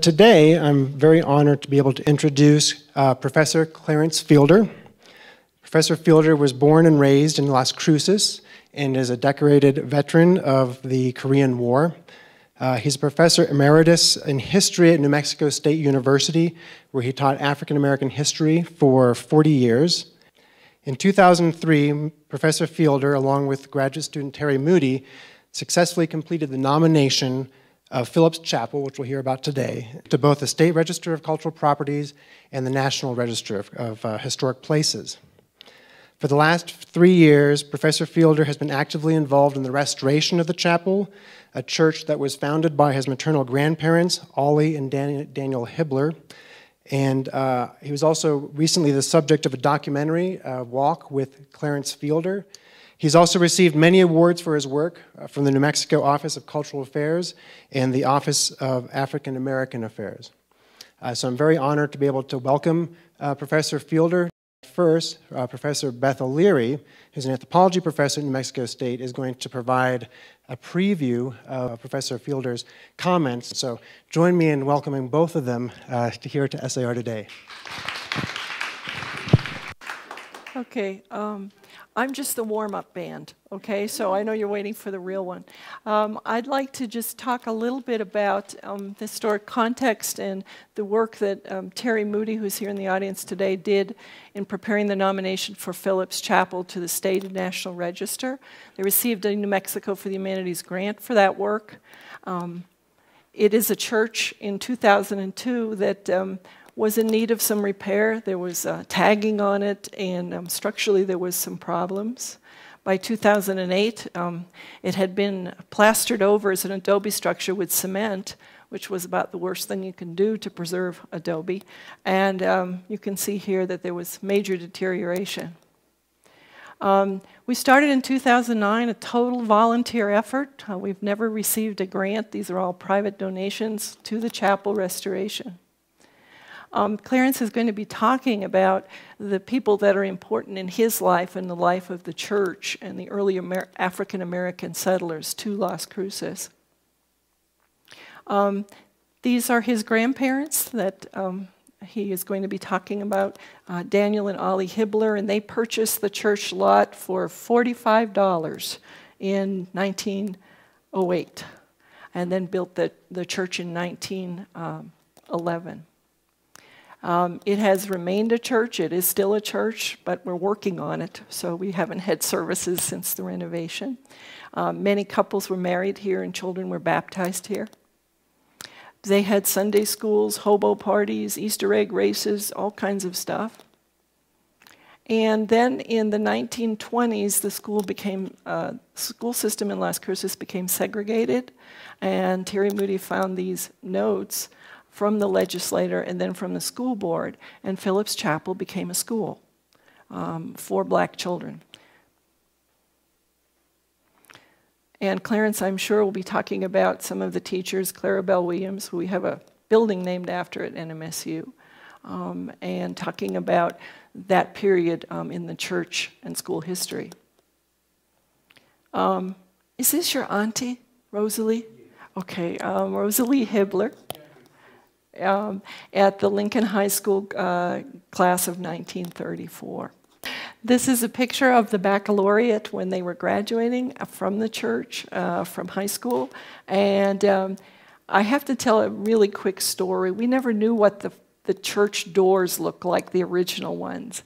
Today, I'm very honored to be able to introduce Professor Clarence Fielder. Professor Fielder was born and raised in Las Cruces and is a decorated veteran of the Korean War. He's a professor emeritus in history at New Mexico State University, where he taught African American history for 40 years. In 2003, Professor Fielder, along with graduate student Terry Moody, successfully completed the nomination of Phillips Chapel, which we'll hear about today, to both the State Register of Cultural Properties and the National Register of Historic Places. For the last 3 years, Professor Fielder has been actively involved in the restoration of the chapel, a church that was founded by his maternal grandparents, Ollie and Daniel Hibbler. And he was also recently the subject of a documentary, Walk with Clarence Fielder. He's also received many awards for his work from the New Mexico Office of Cultural Affairs and the Office of African American Affairs. So I'm very honored to be able to welcome Professor Fielder. First, Professor Beth O'Leary, who's an anthropology professor at New Mexico State, is going to provide a preview of Professor Fielder's comments. So join me in welcoming both of them here to SAR today. Okay. I'm just the warm-up band, okay? So I know you're waiting for the real one. I'd like to just talk a little bit about the historic context and the work that Terry Moody, who's here in the audience today, did in preparing the nomination for Phillips Chapel to the State and National Register. They received a New Mexico for the Humanities grant for that work. It is a church in 2002 that was in need of some repair. There was tagging on it, and structurally there was some problems. By 2008, it had been plastered over as an adobe structure with cement, which was about the worst thing you can do to preserve adobe. And you can see here that there was major deterioration. We started in 2009, a total volunteer effort. We've never received a grant. These are all private donations to the chapel restoration. Clarence is going to be talking about the people that are important in his life and the life of the church and the early African American settlers to Las Cruces. These are his grandparents that he is going to be talking about, Daniel and Ollie Hibbler, and they purchased the church lot for $45 in 1908 and then built the church in 1911. It has remained a church. It is still a church, but we're working on it, so we haven't had services since the renovation. Many couples were married here and children were baptized here. They had Sunday schools, hobo parties, Easter egg races, all kinds of stuff. And then in the 1920s, the school system in Las Cruces became segregated, and Terry Moody found these notes from the legislator and then from the school board, and Phillips Chapel became a school for black children. And Clarence, I'm sure, will be talking about some of the teachers, Clara Bell Williams, who we have a building named after at NMSU, and talking about that period in the church and school history. Is this your auntie, Rosalie? Okay, Rosalie Hibbler. At the Lincoln High School class of 1934. This is a picture of the baccalaureate when they were graduating from the church, from high school. And I have to tell a really quick story. We never knew what the church doors looked like, the original ones.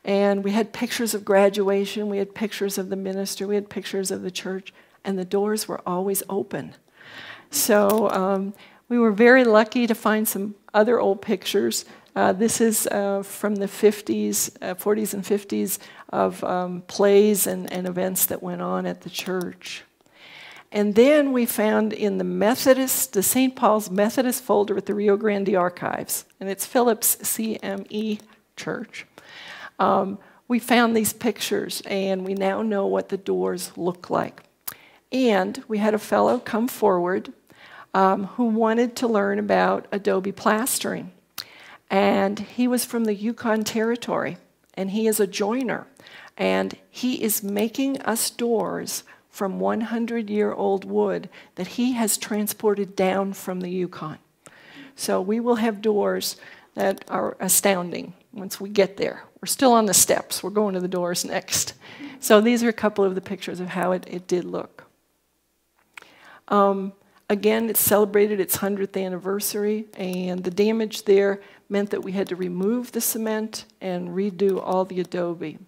And we had pictures of graduation, we had pictures of the minister, we had pictures of the church, and the doors were always open. So we were very lucky to find some other old pictures. This is from the 40s and 50s of plays and events that went on at the church. And then we found in the Methodist, the St. Paul's Methodist folder at the Rio Grande Archives, and it's Phillips CME Church. We found these pictures, and we now know what the doors look like. And we had a fellow come forward who wanted to learn about adobe plastering. And he was from the Yukon Territory, and he is a joiner. And he is making us doors from 100-year-old wood that he has transported down from the Yukon. So we will have doors that are astounding once we get there. We're still on the steps. We're going to the doors next. So these are a couple of the pictures of how it did look. Again, it celebrated its 100th anniversary, and the damage there meant that we had to remove the cement and redo all the adobe.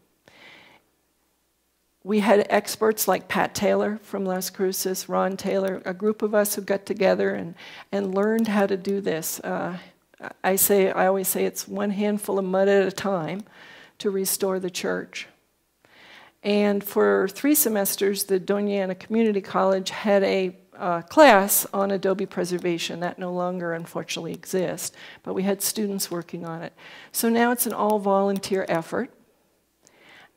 We had experts like Pat Taylor from Las Cruces, Ron Taylor, a group of us who got together and learned how to do this. I always say it's one handful of mud at a time to restore the church. And for 3 semesters, the Doña Ana Community College had a class on adobe preservation. That no longer, unfortunately, exists, but we had students working on it. So now it's an all-volunteer effort.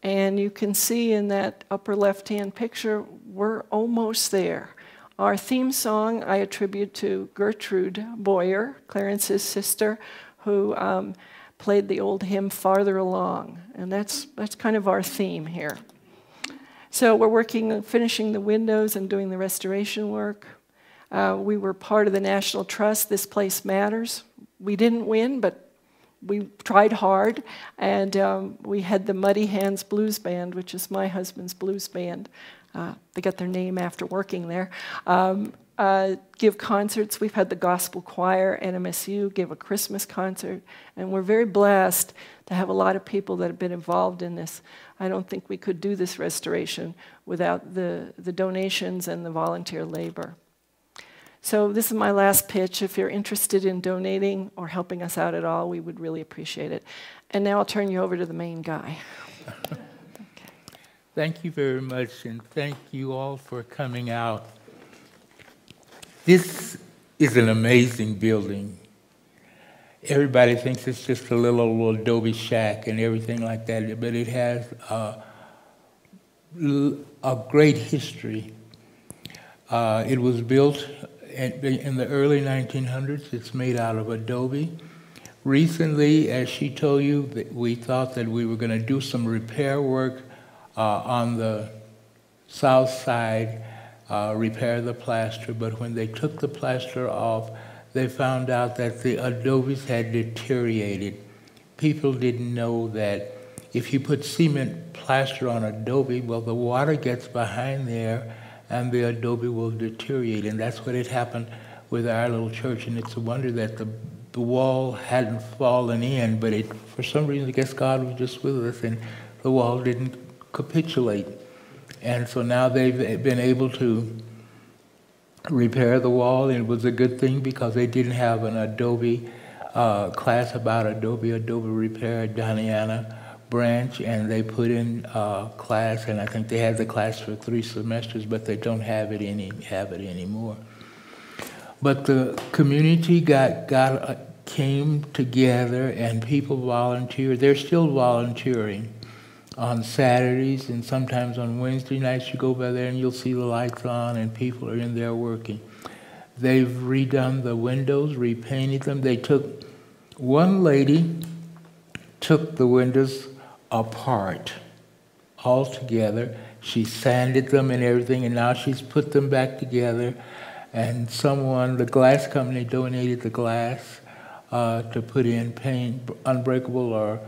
And you can see in that upper left-hand picture, we're almost there. Our theme song I attribute to Gertrude Boyer, Clarence's sister, who played the old hymn, Farther Along. And that's kind of our theme here. So we're working on finishing the windows and doing the restoration work. We were part of the National Trust, This Place Matters. We didn't win, but we tried hard. And we had the Muddy Hands Blues Band, which is my husband's blues band. They got their name after working there. Give concerts. We've had the gospel choir, NMSU, give a Christmas concert. And we're very blessed to have a lot of people that have been involved in this. I don't think we could do this restoration without the donations and the volunteer labor. So this is my last pitch. If you're interested in donating or helping us out at all, we would really appreciate it. And now I'll turn you over to the main guy. Okay. Thank you very much, and thank you all for coming out. This is an amazing building. Everybody thinks it's just a little old adobe shack and everything like that, but it has a great history. It was built in the early 1900s. It's made out of adobe. Recently, as she told you, we thought that we were going to do some repair work on the south side, repair the plaster, but when they took the plaster off, they found out that the adobes had deteriorated. People didn't know that if you put cement plaster on adobe, well, the water gets behind there and the adobe will deteriorate. And that's what had happened with our little church. And it's a wonder that the wall hadn't fallen in, but for some reason, I guess God was just with us and the wall didn't capitulate. And so now they've been able to repair the wall, and it was a good thing because they didn't have an adobe class about adobe repair at Doña Ana branch, and they put in class, and I think they had the class for 3 semesters, but they don't have it anymore. But the community came together, and people volunteered. They're still volunteering on Saturdays, and sometimes on Wednesday nights you go by there and you'll see the lights on and people are in there working. They've redone the windows, repainted them. One lady took the windows apart altogether. She sanded them and everything, and now she's put them back together. And the glass company donated the glass to put in paint, unbreakable, or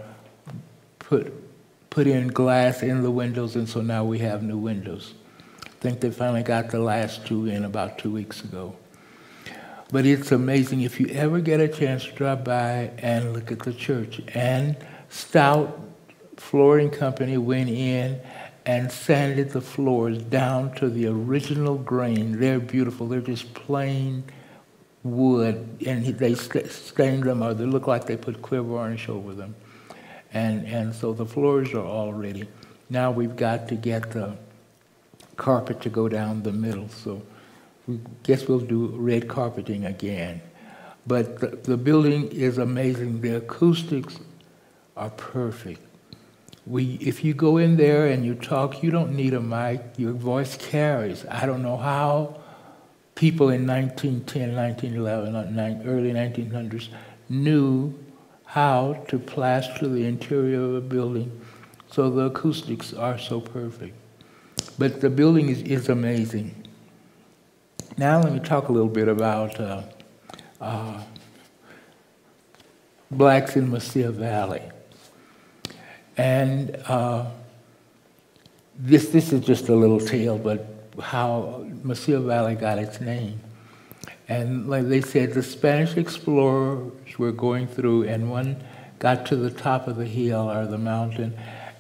put in glass in the windows, and so now we have new windows. I think they finally got the last 2 in about 2 weeks ago. But it's amazing. If you ever get a chance to drop by and look at the church. And Stout Flooring Company went in and sanded the floors down to the original grain. They're beautiful. They're just plain wood, and they stained them, or they look like they put clear varnish over them. And so the floors are all ready. Now we've got to get the carpet to go down the middle. So we guess we'll do red carpeting again. But the building is amazing. The acoustics are perfect. If you go in there and you talk, you don't need a mic. Your voice carries. I don't know how people in 1910, 1911, early 1900s knew how to plaster the interior of a building so the acoustics are so perfect. But the building is amazing. Now let me talk a little bit about blacks in Mesilla Valley. And this is just a little tale, but how Mesilla Valley got its name. And like they said, the Spanish explorers were going through, and one got to the top of the hill or the mountain,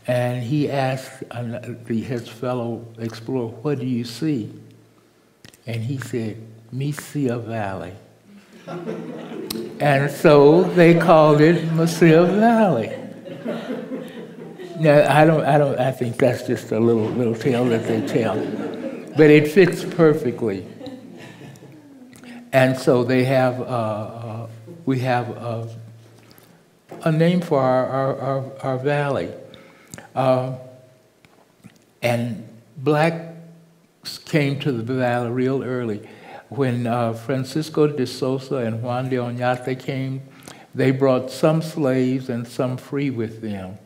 and he asked his fellow explorer, "What do you see?" And he said, "Mesilla Valley." And so they called it Mesilla Valley. Now, I think that's just a little tale that they tell, but it fits perfectly. And so they have, we have a name for our valley. And blacks came to the valley real early. When Francisco de Sosa and Juan de Oñate came, they brought some slaves and some free with them.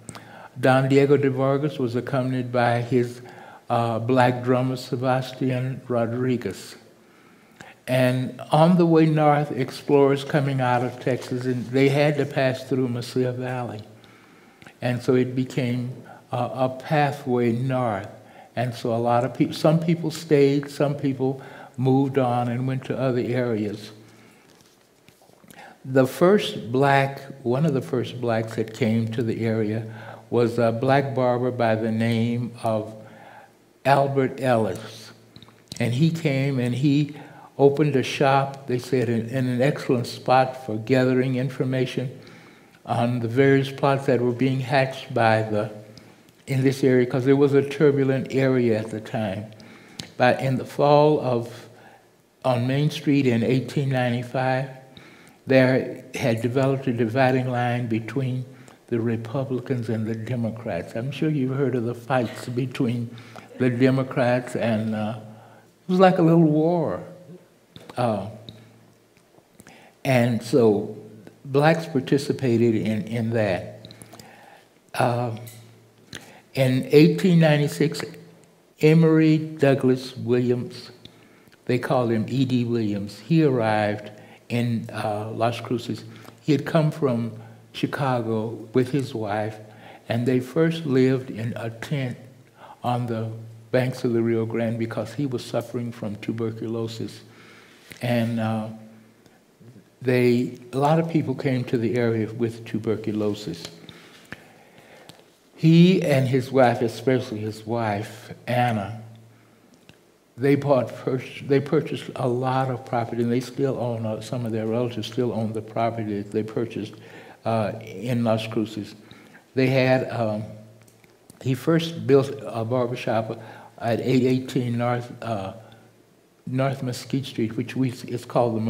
Don Diego de Vargas was accompanied by his black drummer, Sebastian Rodriguez. And on the way north, explorers coming out of Texas, and they had to pass through Mesilla Valley. And so it became a pathway north. And so a lot of people, some people stayed, some people moved on and went to other areas. The first black, one of the first blacks that came to the area was a black barber by the name of Albert Ellis. And he came and he opened a shop, they said, in an excellent spot for gathering information on the various plots that were being hatched in this area, because it was a turbulent area at the time. But in the fall on Main Street in 1895, there had developed a dividing line between the Republicans and the Democrats. I'm sure you've heard of the fights between the Democrats, and it was like a little war. And so blacks participated in that. In 1896, Emory Douglas Williams, they called him E.D. Williams, he arrived in Las Cruces. He had come from Chicago with his wife, and they first lived in a tent on the banks of the Rio Grande because he was suffering from tuberculosis. And a lot of people came to the area with tuberculosis. He and his wife, especially his wife, Anna, they purchased a lot of property, and they still own, some of their relatives still own the property that they purchased in Las Cruces. They had, he first built a barbershop at 818 North Mesquite Street, which is called the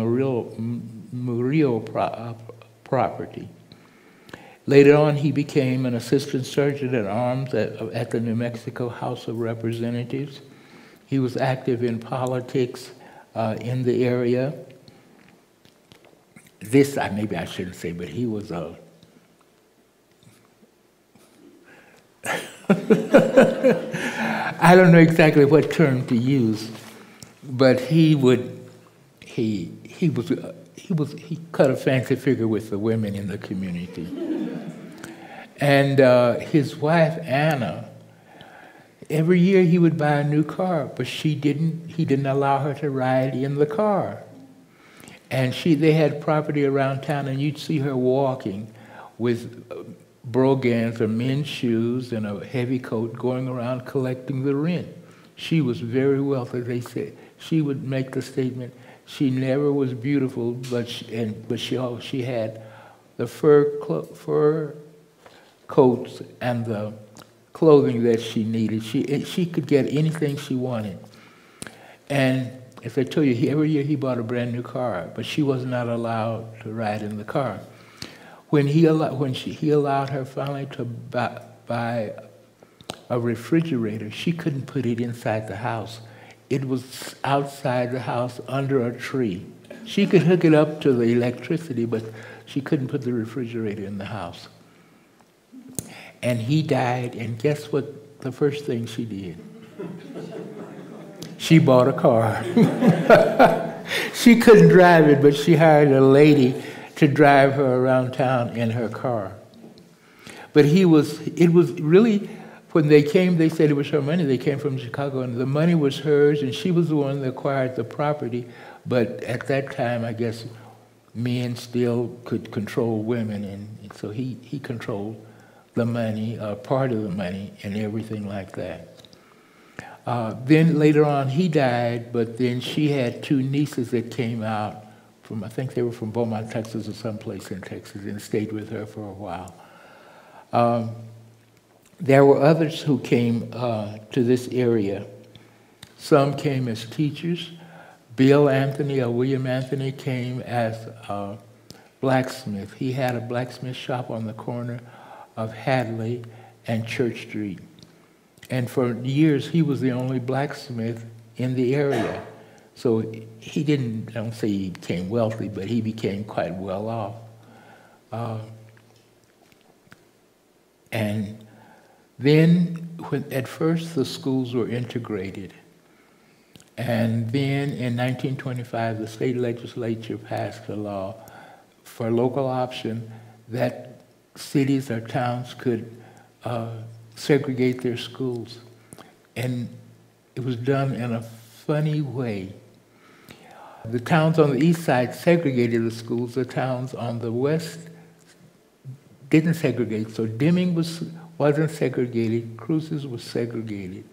Murillo property. Later on, he became an assistant surgeon at arms at the New Mexico House of Representatives. He was active in politics in the area. This, maybe I shouldn't say, but he was a... I don't know exactly what term to use, but he cut a fancy figure with the women in the community. And his wife, Anna, every year he would buy a new car, but he didn't allow her to ride in the car. And they had property around town, and you'd see her walking with brogans or men's shoes and a heavy coat going around collecting the rent. She was very wealthy, they said. She would make the statement, she never was beautiful, but she had the fur coats and the clothing that she needed. She could get anything she wanted. And as I told you, every year he bought a brand new car, but she was not allowed to ride in the car. When he allowed her finally to buy a refrigerator, she couldn't put it inside the house. It was outside the house under a tree. She could hook it up to the electricity, but she couldn't put the refrigerator in the house. And he died, and guess what the first thing she did? She bought a car. She couldn't drive it, but she hired a lady to drive her around town in her car. But it was really, when they came, they said it was her money. They came from Chicago, and the money was hers, and she was the one that acquired the property. But at that time, I guess, men still could control women, and so he controlled the money, part of the money, and everything like that. Then later on, he died, but then she had two nieces that came out from, I think they were from Beaumont, Texas, or someplace in Texas, and stayed with her for a while. There were others who came to this area. Some came as teachers. Bill Anthony, or William Anthony, came as a blacksmith. He had a blacksmith shop on the corner of Hadley and Church Street. And for years, he was the only blacksmith in the area. So he didn't, I don't say he became wealthy, but he became quite well off. And then, at first, the schools were integrated. And then in 1925, the state legislature passed a law for local option that cities or towns could segregate their schools. And it was done in a funny way. The towns on the east side segregated the schools. The towns on the west didn't segregate. So Deming wasn't segregated. Cruces was segregated.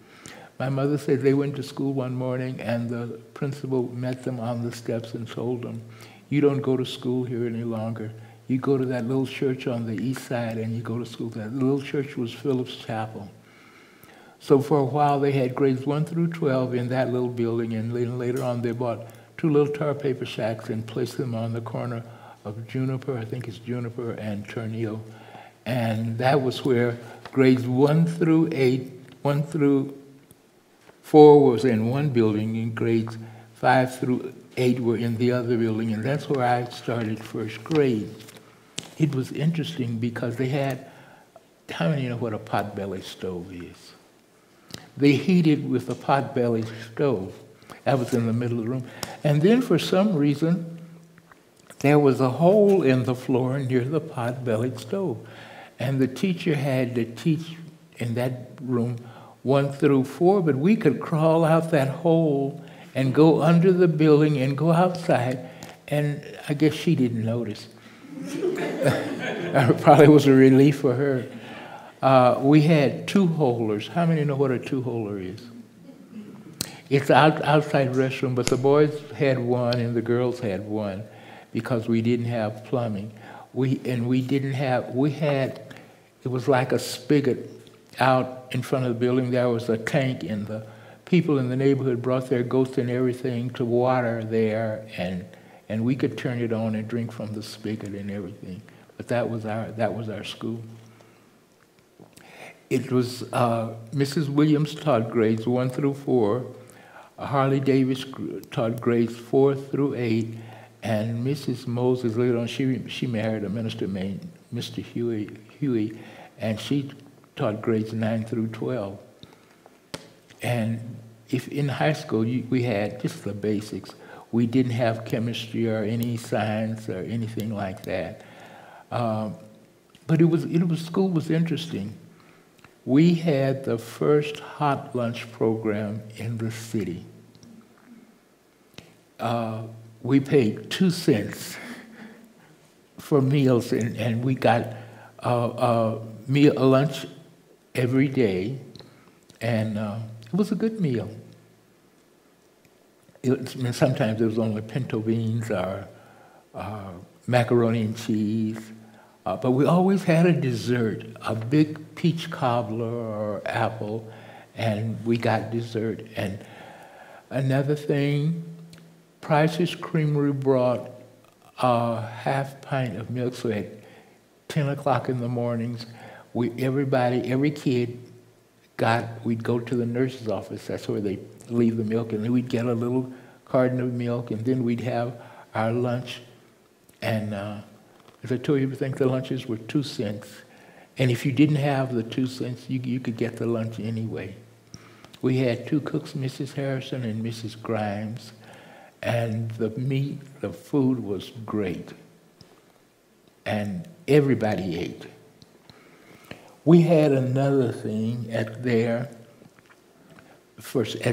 My mother said they went to school one morning and the principal met them on the steps and told them, "You don't go to school here any longer. You go to that little church on the east side and you go to school." That little church was Phillips Chapel. So for a while they had grades 1 through 12 in that little building, and later on they bought 2 little tar paper shacks and placed them on the corner of Juniper, I think it's Juniper, and Turnille. And that was where grades 1 through 4 was in one building, and grades 5 through 8 were in the other building, and that's where I started first grade. It was interesting because they had, how many know what a potbelly stove is? They heated with a potbelly stove. That was in the middle of the room. And then for some reason, there was a hole in the floor near the pot-bellied stove. And the teacher had to teach in that room 1 through 4, but we could crawl out that hole and go under the building and go outside, and I guess she didn't notice. It probably was a relief for her. We had 2-holers. How many know what a 2-holer is? It's an outside restroom, but the boys had one and the girls had one because we didn't have plumbing. It was like a spigot out in front of the building. There was a tank, and the people in the neighborhood brought their goats and everything to water there, and we could turn it on and drink from the spigot and everything. But that was our school. It was Mrs. Williams taught grades 1 through 4. Harley Davis taught grades 4 through 8, and Mrs. Moses later on she married a minister named Mr. Huey, and she taught grades 9 through 12. And if in high school we had just the basics. We didn't have chemistry or any science or anything like that. But school was interesting. We had the first hot lunch program in the city. We paid 2 cents for meals, and we got a lunch every day, and it was a good meal. Sometimes there was only pinto beans or macaroni and cheese, but we always had a dessert, a big peach cobbler or apple, and we got dessert. And another thing, Price's Creamery brought a half pint of milk, so at 10 o'clock in the mornings, every kid we'd go to the nurse's office, that's where they leave the milk, and then we'd get a little carton of milk, and then we'd have our lunch. And as I told you, I think the lunches were 2 cents. And if you didn't have the 2 cents, you could get the lunch anyway. We had 2 cooks, Mrs. Harrison and Mrs. Grimes, and the food was great. and everybody ate. We had another thing at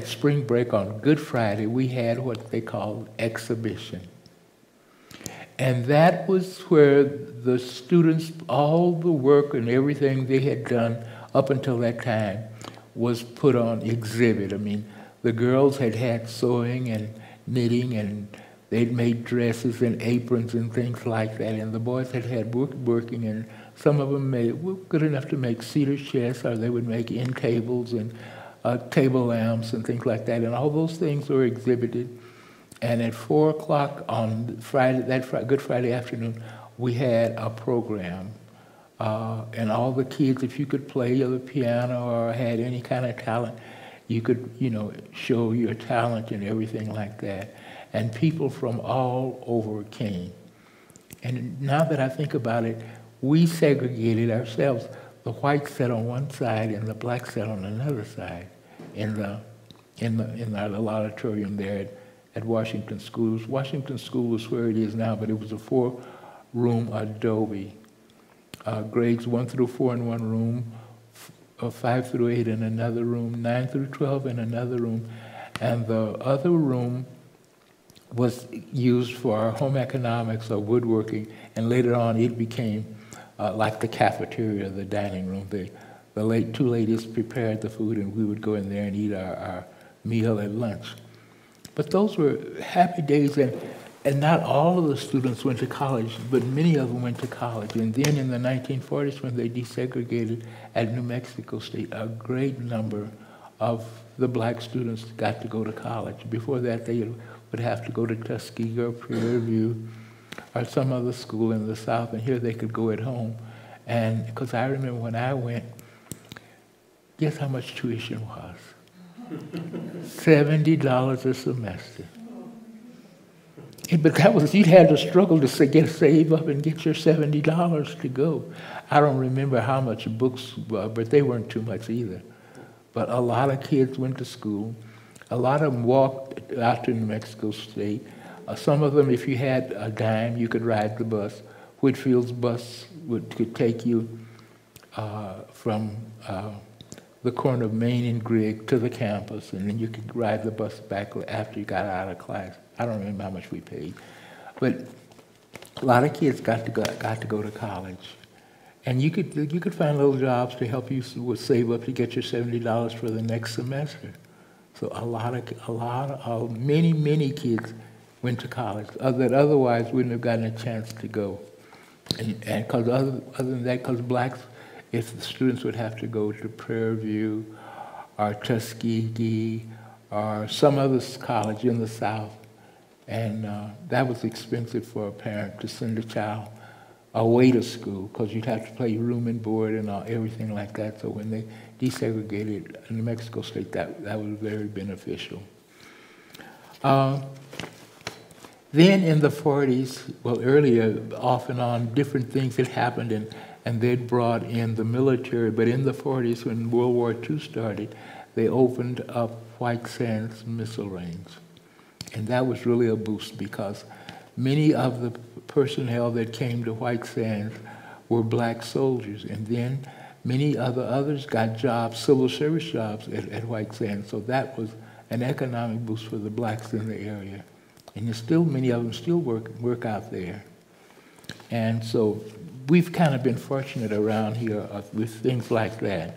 spring break on Good Friday, we had what they called exhibition. And that was where the students, all the work and everything they had done up until that time was put on exhibit. I mean, the girls had sewing and knitting, and they'd made dresses and aprons and things like that, and the boys had working, and some of them were good enough to make cedar chests, or they would make end tables and table lamps and things like that, and all those things were exhibited. And at 4 o'clock on Friday, Good Friday afternoon, we had a program. And all the kids, if you could play the piano or had any kind of talent, you could, show your talent and everything like that. And people from all over came. And now that I think about it, we segregated ourselves. The whites sat on one side and the blacks sat on another side in our little auditorium there at Washington School. Washington School was where it is now, but it was a 4-room adobe. Grades 1 through 4 in one room, 5 through 8 in another room, 9 through 12 in another room, and the other room was used for home economics or woodworking, and later on it became like the cafeteria, the dining room. The two ladies prepared the food, and we would go in there and eat our meal at lunch. But those were happy days, and not all of the students went to college, but many of them went to college. And then in the 1940s, when they desegregated at New Mexico State, a great number of the black students got to go to college. Before that, they would have to go to Tuskegee or Prairie View or some other school in the South, and here they could go at home. And because I remember when I went, guess how much tuition was? $70 a semester. But that was, you'd had to struggle to save up and get your $70 to go. I don't remember how much books were, but they weren't too much either. But a lot of kids went to school. A lot of them walked out to New Mexico State. Some of them, if you had a dime, you could ride the bus. Whitfield's bus could take you from the corner of Main and Grigg to the campus, and then you could ride the bus back after you got out of class. I don't remember how much we paid, but a lot of kids got to go to college, and you could find little jobs to help you save up to get your $70 for the next semester. So many kids went to college that otherwise wouldn't have gotten a chance to go, and because other than that, because blacks, if the students would have to go to Prairie View or Tuskegee or some other college in the South, and that was expensive for a parent to send a child away to school because you'd have to pay room and board and everything like that. So when they desegregated New Mexico State, that was very beneficial. Then in the 40s, well, earlier, off and on, different things had happened, and they'd brought in the military. But in the 40s, when World War II started, they opened up White Sands missile range. And that was really a boost because many of the personnel that came to White Sands were black soldiers. And then many of the others got jobs, civil service jobs at White Sands. So that was an economic boost for the blacks in the area. And still, many of them still work out there. And so we've kind of been fortunate around here with things like that.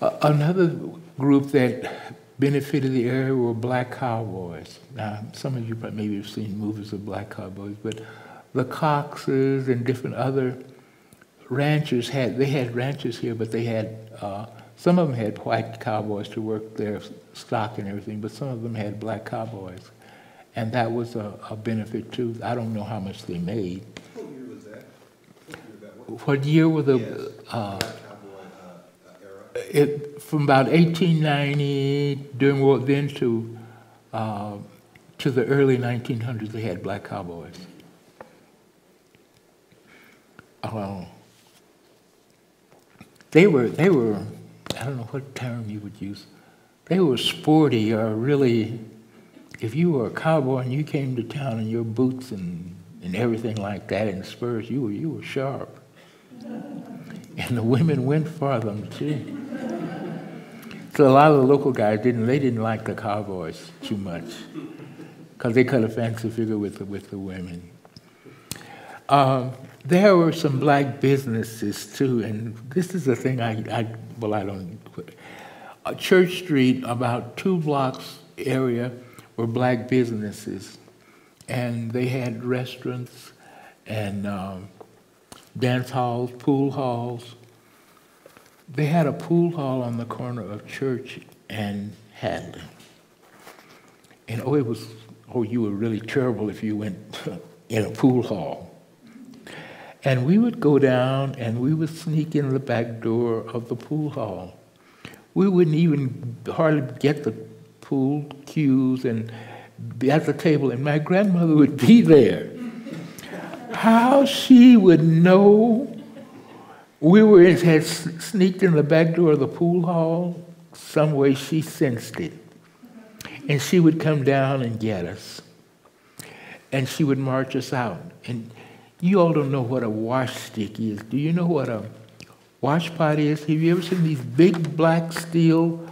Another group that benefited the area were black cowboys. Now, some of you maybe have seen movies of black cowboys, but the Coxes and different other ranchers had ranches here, but they had, some of them had white cowboys to work their stock and everything, but some of them had black cowboys. And that was a benefit too. I don't know how much they made. What year was that? What year were the... era? From about 1890 during war, then to the early 1900s, they had black cowboys. They were. I don't know what term you would use. They were sporty, or really, if you were a cowboy and you came to town in your boots and and everything like that, and spurs, you were sharp. And the women went for them too. So a lot of the local guys didn't like the cowboys too much, because they cut a fancy figure with the women. There were some black businesses too, and this is the thing I don't. Church Street, about 2 blocks area, were black businesses, and they had restaurants and dance halls, pool halls. They had a pool hall on the corner of Church and Hadley. And you were really terrible if you went in a pool hall. And we would go down and we would sneak in the back door of the pool hall. We wouldn't even hardly get the pool cues and be at the table, and my grandmother would be there. How she would know we had sneaked in the back door of the pool hall, some way she sensed it. And she would come down and get us. And she would march us out. And you all don't know what a wash stick is. Do you know what a wash pot is? Have you ever seen these big black steel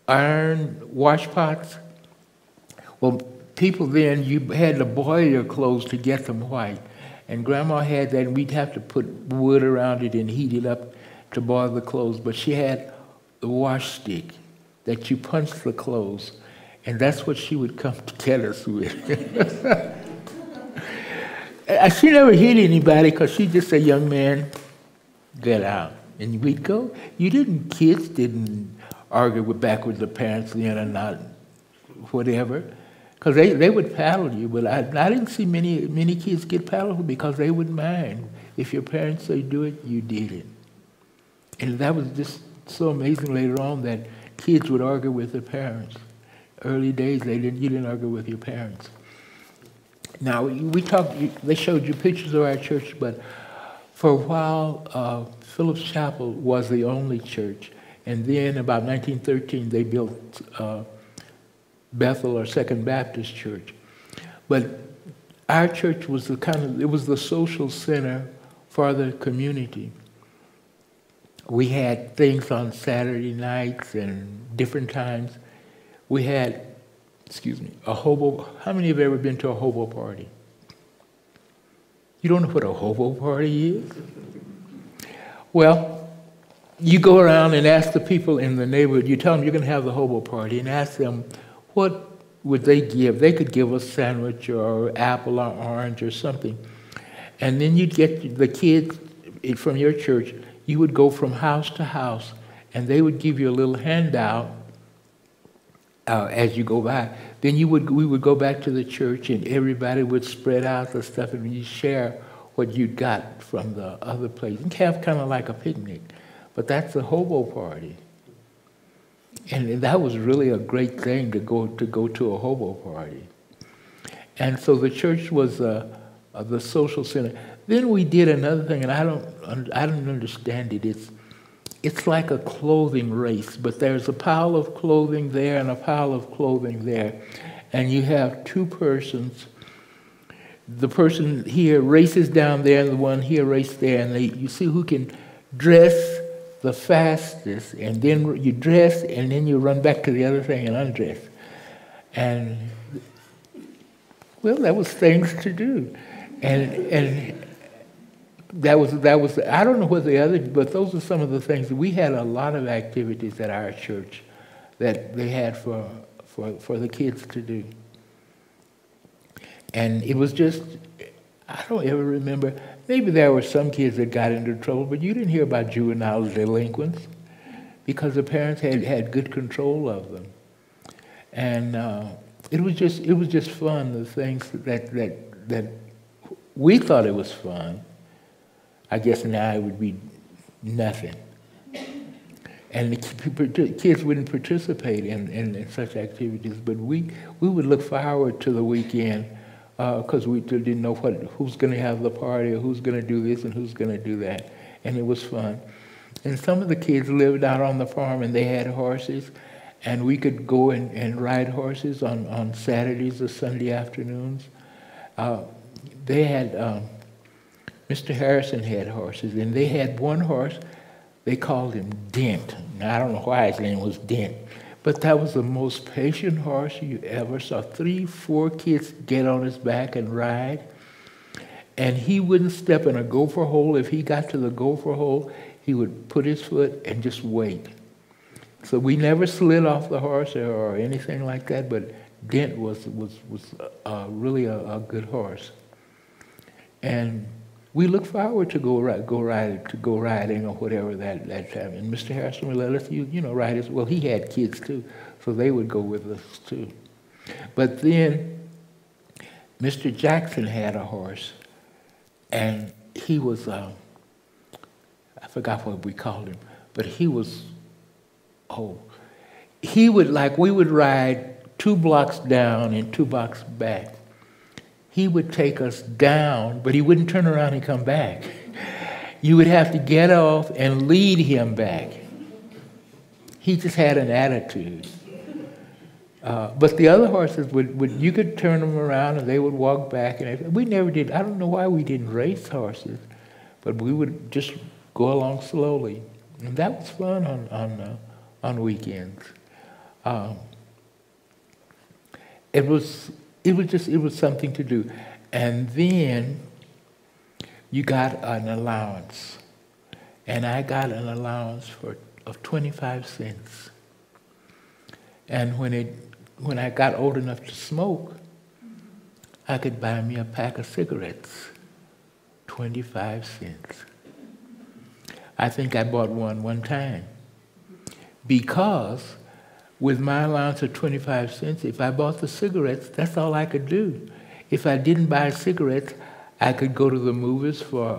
iron wash pots? Well, people then, you had to boil your clothes to get them white. And Grandma had that, and we'd have to put wood around it and heat it up to boil the clothes. But she had the wash stick that you punch the clothes, and that's what she would come to get us with. She never hit anybody because she just said, "Young man, get out." And we'd go. Kids didn't argue back with the parents then or not, whatever. Because they would paddle you, but I didn't see many kids get paddled because they wouldn't mind. If your parents say do it, you did it. And that was just so amazing later on that kids would argue with their parents. Early days, you didn't argue with your parents. Now, they showed you pictures of our church, but for a while, Phillips Chapel was the only church. And then about 1913, they built Bethel or Second Baptist Church. But our church was it was the social center for the community. We had things on Saturday nights and different times. We had, a hobo. How many have ever been to a hobo party? You don't know what a hobo party is? Well, you go around and ask the people in the neighborhood, you tell them you're going to have the hobo party, and ask them, what would they give? They could give a sandwich or apple or orange or something. And then you'd get the kids from your church, you would go from house to house, and they would give you a little handout as you go by. Then we would go back to the church, and everybody would spread out the stuff, and you'd share what you'd got from the other place. And have kind of like a picnic. But that's a hobo party. And that was really a great thing to go to a hobo party. And so the church was the social center. Then we did another thing, and I don't understand it. It's like a clothing race, but there's a pile of clothing there and a pile of clothing there. And you have 2 persons. The person here races down there, and the one here races there, and you see who can dress the fastest, and then you dress, and then you run back to the other thing and undress. And, well, that was things to do. And that was I don't know what the other, but those are some of the things. We had a lot of activities at our church that they had for the kids to do. And it was just, I don't ever remember. Maybe there were some kids that got into trouble, but you didn't hear about juvenile delinquents because the parents had good control of them. And it was just fun, the things that we thought it was fun. I guess now it would be nothing. And the kids wouldn't participate in such activities, but we would look forward to the weekend because we didn't know who's going to have the party or who's going to do this and who's going to do that. And it was fun. And some of the kids lived out on the farm, and they had horses, and we could go and ride horses on Saturdays or Sunday afternoons. they had, Mr. Harrison had horses, and they had one horse, they called him Dent. Now, I don't know why his name was Dent, but that was the most patient horse you ever saw. 3, 4 kids get on his back and ride, and he wouldn't step in a gopher hole. If he got to the gopher hole, he would put his foot and just wait. So we never slid off the horse or anything like that, but Dent was really a good horse. And we look forward to go riding or whatever that time. And Mr. Harrison would let us, ride his. Well, he had kids too, so they would go with us too. But then Mr. Jackson had a horse, and he was, I forgot what we called him, but he was, we would ride 2 blocks down and 2 blocks back. He would take us down, but he wouldn't turn around and come back. You would have to get off and lead him back. He just had an attitude. But the other horses, you could turn them around and they would walk back. And we never did. I don't know why we didn't race horses, but we would just go along slowly. And that was fun on weekends. It was something to do. And then you got an allowance. And I got an allowance of 25 cents. And when I got old enough to smoke, I could buy me a pack of cigarettes, 25 cents. I think I bought one time. Because with my allowance of 25 cents, if I bought the cigarettes, that's all I could do. If I didn't buy cigarettes, I could go to the movies for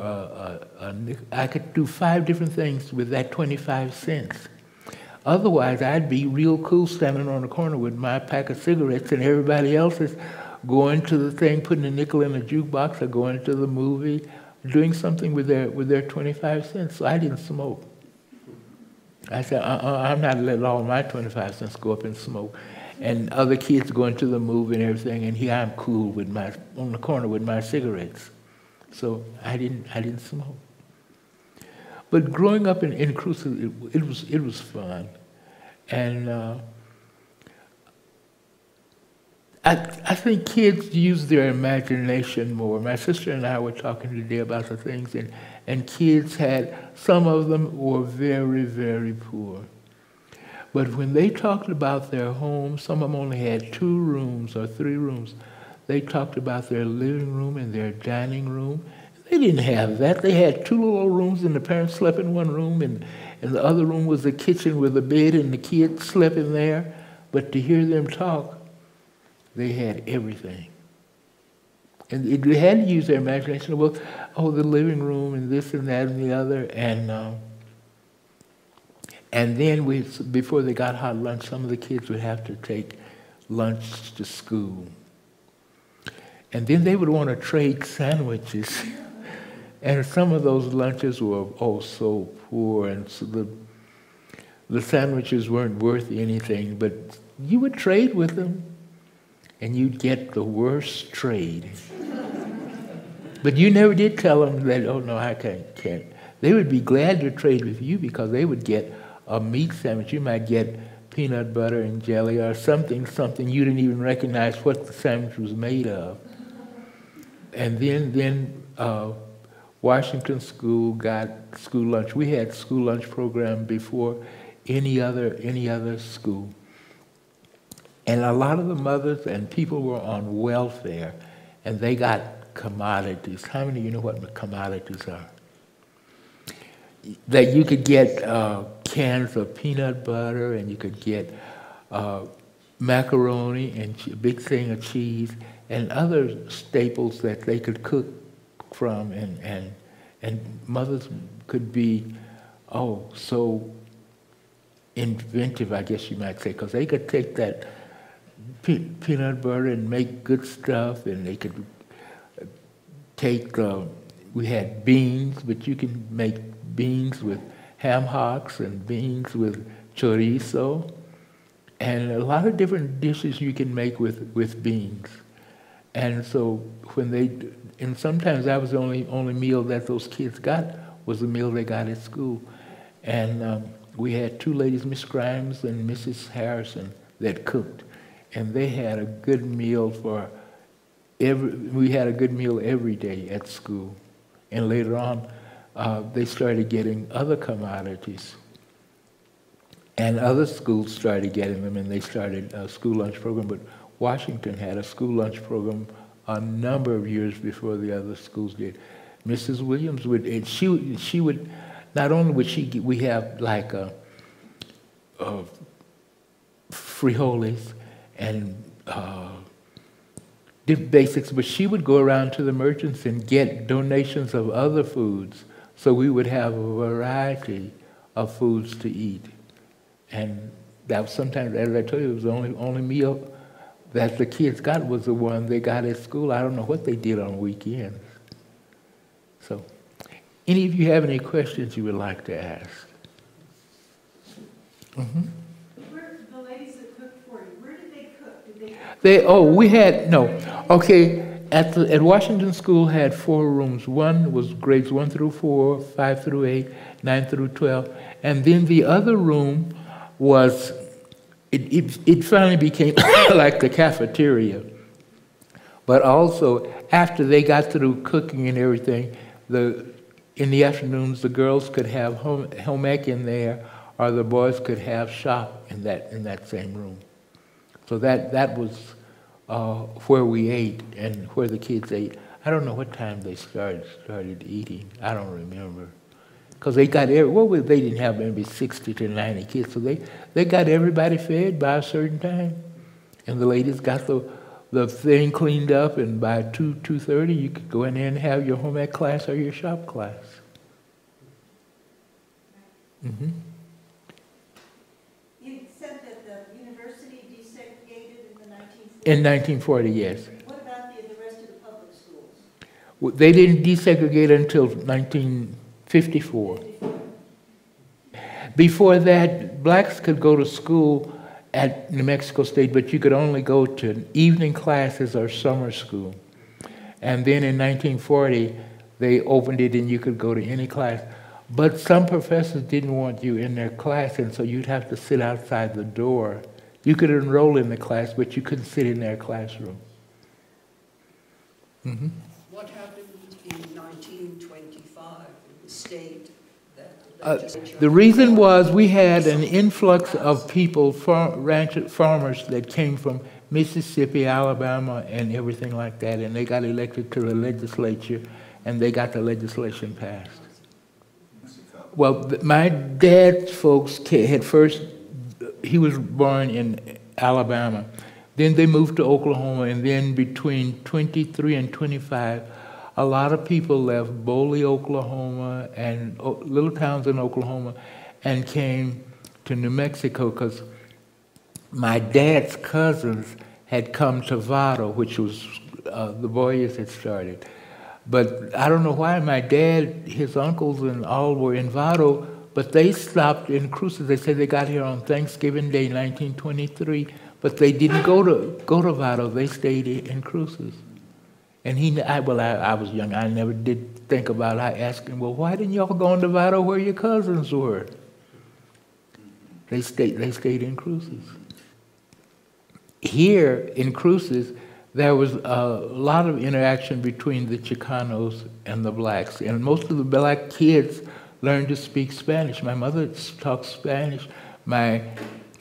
I could do 5 different things with that 25 cents. Otherwise, I'd be real cool standing on the corner with my pack of cigarettes and everybody else is going to the thing, putting a nickel in the jukebox or going to the movie, doing something with their 25 cents. So I didn't smoke. I said, I'm not letting all my 25 cents go up and smoke. And other kids going to the movie and everything, and here I'm cool on the corner with my cigarettes. So I didn't smoke. But growing up in Cruces, it was fun. And I think kids use their imagination more. My sister and I were talking today about the things, and kids some of them were very, very poor. But when they talked about their homes, some of them only had 2 rooms or 3 rooms. They talked about their living room and their dining room. They didn't have that. They had 2 little rooms, and the parents slept in one room, and the other room was the kitchen with a bed, and the kids slept in there. But to hear them talk, they had everything. And they had to use their imagination. Well, the living room and this and that and the other. And then before they got hot lunch, some of the kids would have to take lunch to school. And then they would want to trade sandwiches. And some of those lunches were, so poor. And so the sandwiches weren't worth anything. But you would trade with them, and you'd get the worst trade. But you never did tell them that, no, I can't. They would be glad to trade with you because they would get a meat sandwich. You might get peanut butter and jelly or something you didn't even recognize what the sandwich was made of. And then Washington School got school lunch. We had school lunch program before any other school. And a lot of the mothers and people were on welfare, and they got commodities. How many of you know what commodities are? That you could get cans of peanut butter, and you could get macaroni and a big thing of cheese, and other staples that they could cook from, and mothers could be, so inventive, I guess you might say, because they could take that peanut butter and make good stuff, and they could take, we had beans, but you can make beans with ham hocks and beans with chorizo, and a lot of different dishes you can make with beans. And so when they, and sometimes that was the only meal that those kids got, was the meal they got at school. And we had two ladies, Miss Grimes and Mrs. Harrison, that cooked. And they had a good meal for we had a good meal every day at school. And later on, they started getting other commodities. And other schools started getting them, and they started a school lunch program. But Washington had a school lunch program a number of years before the other schools did. Mrs. Williams would, and she would, not only would we have like frijoles and basics, but she would go around to the merchants and get donations of other foods, so we would have a variety of foods to eat. And that was sometimes, as I told you, it was the only meal that the kids got was the one they got at school. I don't know what they did on weekends. So, any of you have any questions you would like to ask? Mm-hmm. The ladies that cooked for you, where did they cook? At Washington School had 4 rooms. One was grades 1 through 4, 5 through 8, 9 through 12. And then the other room was, it finally became like the cafeteria. But also, after they got through cooking and everything, in the afternoons, the girls could have home ec in there, or the boys could have shop in that same room. So that was where we ate and where the kids ate. I don't know what time they started eating. I don't remember. Because they got they didn't have maybe 60 to 90 kids, so they got everybody fed by a certain time. And the ladies got the thing cleaned up, and by 2:30 you could go in there and have your home ec class or your shop class. Mm-hmm. You said that the university desegregated in the 1940s? In 1940, yes. What about the rest of the public schools? They didn't desegregate until 1954. Before that, blacks could go to school at New Mexico State, but you could only go to evening classes or summer school. And then in 1940, they opened it and you could go to any class. But some professors didn't want you in their class, and so you'd have to sit outside the door. You could enroll in the class, but you couldn't sit in their classroom. Mm-hmm. What happened in 1925 in the state? The reason was we had an influx of people, farmers that came from Mississippi, Alabama, and everything like that, and they got elected to the legislature, and they got the legislation passed. Well, my dad's folks had first, he was born in Alabama. Then they moved to Oklahoma, and then between 23 and 25, a lot of people left Boley, Oklahoma, and little towns in Oklahoma, and came to New Mexico because my dad's cousins had come to Vado, which was the Boyers had started. But I don't know why my dad, his uncles and all were in Vado, but they stopped in Cruces. They said they got here on Thanksgiving Day, 1923, but they didn't go to Vado. They stayed in Cruces. And I was young. I never did think about it. I asked him, well, why didn't y'all go into Vado where your cousins were? They stayed in Cruces. Here in Cruces, there was a lot of interaction between the Chicanos and the blacks. And most of the black kids learned to speak Spanish. My mother talked Spanish. My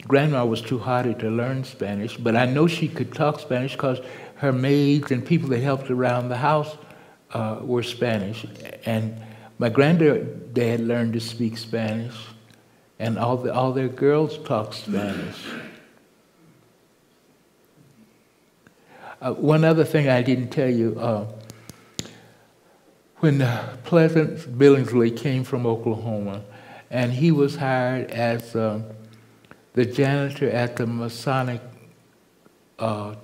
grandma was too haughty to learn Spanish, but I know she could talk Spanish because her maids and people that helped around the house were Spanish. And my granddad learned to speak Spanish, and all their girls talked Spanish. One other thing I didn't tell you, when Pleasant Billingsley came from Oklahoma, and he was hired as the janitor at the Masonic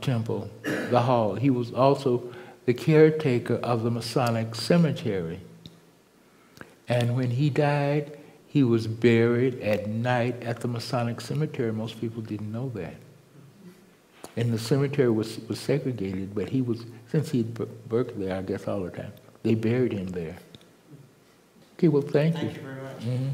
Temple, the hall. He was also the caretaker of the Masonic Cemetery. And when he died, he was buried at night at the Masonic Cemetery. Most people didn't know that. And the cemetery was segregated, but he was, since he'd worked there, I guess, all the time, they buried him there. Okay, well, thank you. Thank you very much. Mhm.